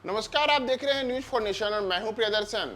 नमस्कार, आप देख रहे हैं न्यूज फॉर नेशन और मैं हूं प्रियदर्शन।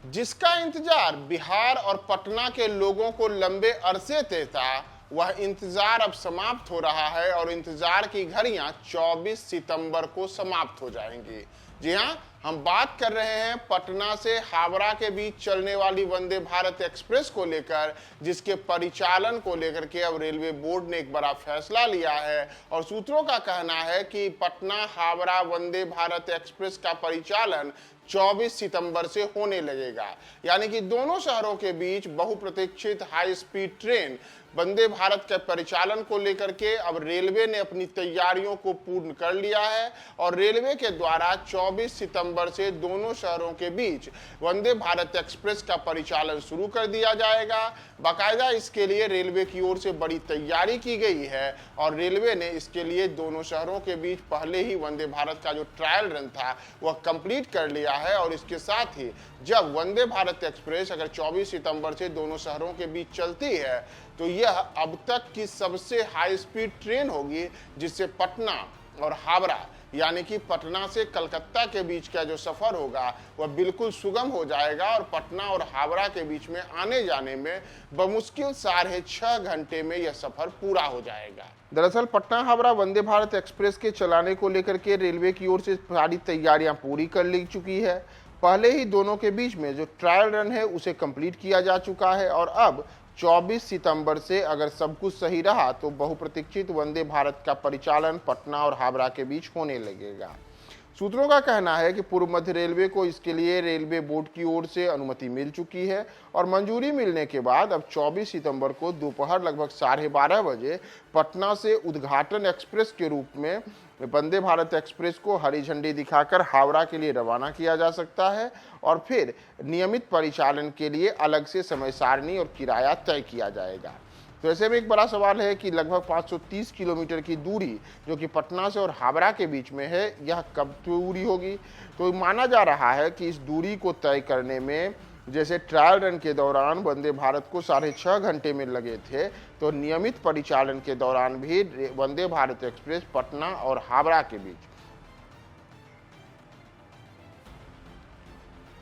जिसका इंतजार बिहार और पटना के लोगों को लंबे अरसे से था, वह इंतजार अब समाप्त हो रहा है और इंतजार की घड़ियां 24 सितंबर को समाप्त हो जाएंगी। जी हां, हम बात कर रहे हैं पटना से हावड़ा के बीच चलने वाली वंदे भारत एक्सप्रेस को लेकर, जिसके परिचालन को लेकर के अब रेलवे बोर्ड ने एक बड़ा फैसला लिया है। और सूत्रों का कहना है कि पटना हावड़ा वंदे भारत एक्सप्रेस का परिचालन 24 सितंबर से होने लगेगा। यानी कि दोनों शहरों के बीच बहुप्रतीक्षित high speed train Vande Bharat के परिचालन को लेकर के अब रेलवे ने अपनी तैयारियों को पूर्ण कर लिया है और रेलवे के द्वारा 24 सितंबर से दोनों शहरों के बीच वंदे भारत एक्सप्रेस का परिचालन शुरू कर दिया जाएगा। बाकायदा इसके लिए रेलवे की ओर से बड़ी तैयारी की गई है और रेलवे ने इसके लिए दोनों शहरों के बीच पहले ही वंदे भारत का जो ट्रायल रन था वह कंप्लीट कर लिया है। और इसके साथ ही जब वंदे भारत एक्सप्रेस अगर 24 सितंबर से दोनों शहरों के बीच चलती है तो यह अब तक की सबसे हाई स्पीड ट्रेन होगी, जिससे पटना और हावड़ा यानी कि पटना से कलकत्ता के बीच का जो सफर होगा वह बिल्कुल सुगम हो जाएगा और पटना और हावड़ा के बीच में आने जाने में बमुश्किल 6.5 घंटे में यह सफर पूरा हो जाएगा। दरअसल पटना हावड़ा वंदे भारत एक्सप्रेस के चलाने को लेकर के रेलवे की ओर से सारी तैयारियां पूरी कर ली चुकी है। पहले ही दोनों के बीच में जो ट्रायल रन है उसे कंप्लीट किया जा चुका है और अब 24 सितंबर से अगर सब कुछ सही रहा तो बहुप्रतीक्षित वंदे भारत का परिचालन पटना और हावड़ा के बीच होने लगेगा। सूत्रों का कहना है कि पूर्व मध्य रेलवे को इसके लिए रेलवे बोर्ड की ओर से अनुमति मिल चुकी है और मंजूरी मिलने के बाद अब 24 सितंबर को दोपहर लगभग 12:30 बजे पटना से उद्घाटन एक्सप्रेस के रूप में वंदे भारत एक्सप्रेस को हरी झंडी दिखाकर हावड़ा के लिए रवाना किया जा सकता है और फिर नियमित परिचालन के लिए अलग से समय सारणी और किराया तय किया जाएगा। तो ऐसे में एक बड़ा सवाल है कि लगभग 530 किलोमीटर की दूरी जो कि पटना से और हावड़ा के बीच में है, यह कब पूरी होगी। तो माना जा रहा है कि इस दूरी को तय करने में जैसे ट्रायल रन के दौरान वंदे भारत को 6.5 घंटे में लगे थे, तो नियमित परिचालन के दौरान भी वंदे भारत एक्सप्रेस पटना और हावड़ा के बीच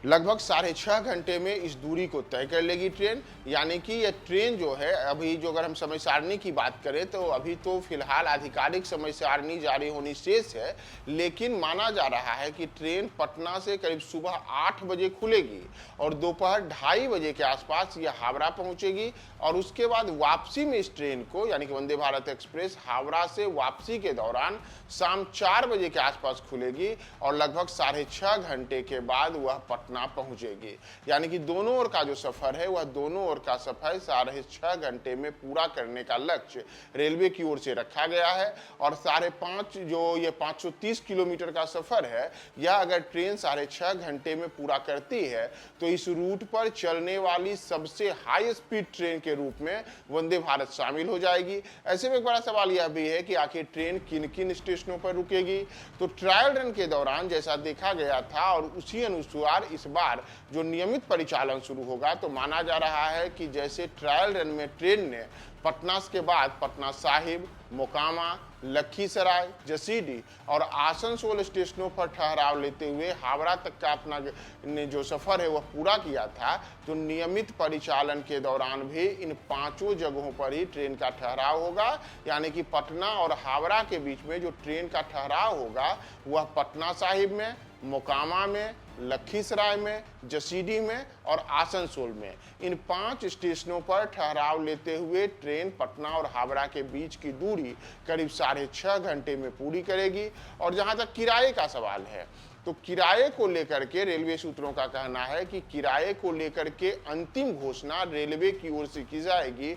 लगभग 6.5 घंटे में इस दूरी को तय कर लेगी ट्रेन। यानी कि यह ट्रेन जो है अभी जो अगर हम समय सारणी की बात करें तो अभी तो फिलहाल आधिकारिक समय सारणी जारी होनी शेष है, लेकिन माना जा रहा है कि ट्रेन पटना से करीब सुबह 8 बजे खुलेगी और दोपहर 2:30 बजे के आसपास यह हावड़ा पहुंचेगी और उसके बाद वापसी में इस ट्रेन को यानी कि वंदे भारत एक्सप्रेस हावड़ा से वापसी के दौरान शाम 4 बजे के आसपास खुलेगी और लगभग 6.5 घंटे के बाद वह पटना पहुंचेगी। यानी कि दोनों ओर का जो सफर है वह दोनों ओर का सफर 6.5 घंटे में पूरा करने का लक्ष्य रेलवे की ओर से रखा गया है। और 5.5 जो ये 530 किलोमीटर का सफर है, यह अगर ट्रेन 6.5 घंटे में पूरा करती है तो इस रूट पर चलने वाली सबसे हाई स्पीड ट्रेन के रूप में वंदे भारत शामिल हो जाएगी। ऐसे में एक बड़ा सवाल यह भी है कि आखिर ट्रेन किन किन स्टेशनों पर रुकेगी। तो ट्रायल रन के दौरान जैसा देखा गया था और उसी अनुसार इस बार जो नियमित परिचालन शुरू होगा, तो माना जा रहा है कि जैसे ट्रायल रन में ट्रेन ने पटना के बाद पटना साहिब, मोकामा, लखीसराय, जसीडीह और आसनसोल स्टेशनों पर ठहराव लेते हुए हावड़ा तक का अपना ने जो सफर है वह पूरा किया था, तो नियमित परिचालन के दौरान भी इन 5 जगहों पर ही ट्रेन का ठहराव होगा। यानी कि पटना और हावड़ा के बीच में जो ट्रेन का ठहराव होगा वह पटना साहिब में, मोकामा में, लखीसराय में, जसीडीह में और आसनसोल में, इन 5 स्टेशनों पर ठहराव लेते हुए ट्रेन पटना और हावड़ा के बीच की दूरी करीब 6.5 घंटे में पूरी करेगी। और जहां तक किराए का सवाल है, तो किराए को लेकर के रेलवे सूत्रों का कहना है कि किराए को लेकर के अंतिम घोषणा रेलवे की ओर से की जाएगी।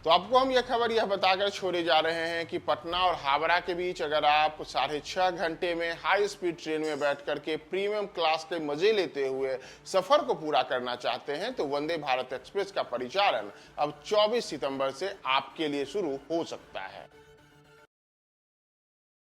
तो आपको हम यह खबर यह बताकर छोड़े जा रहे हैं कि पटना और हावड़ा के बीच अगर आप 6.5 घंटे में हाई स्पीड ट्रेन में बैठ करके प्रीमियम क्लास के मजे लेते हुए सफर को पूरा करना चाहते हैं तो वंदे भारत एक्सप्रेस का परिचालन अब 24 सितंबर से आपके लिए शुरू हो सकता है।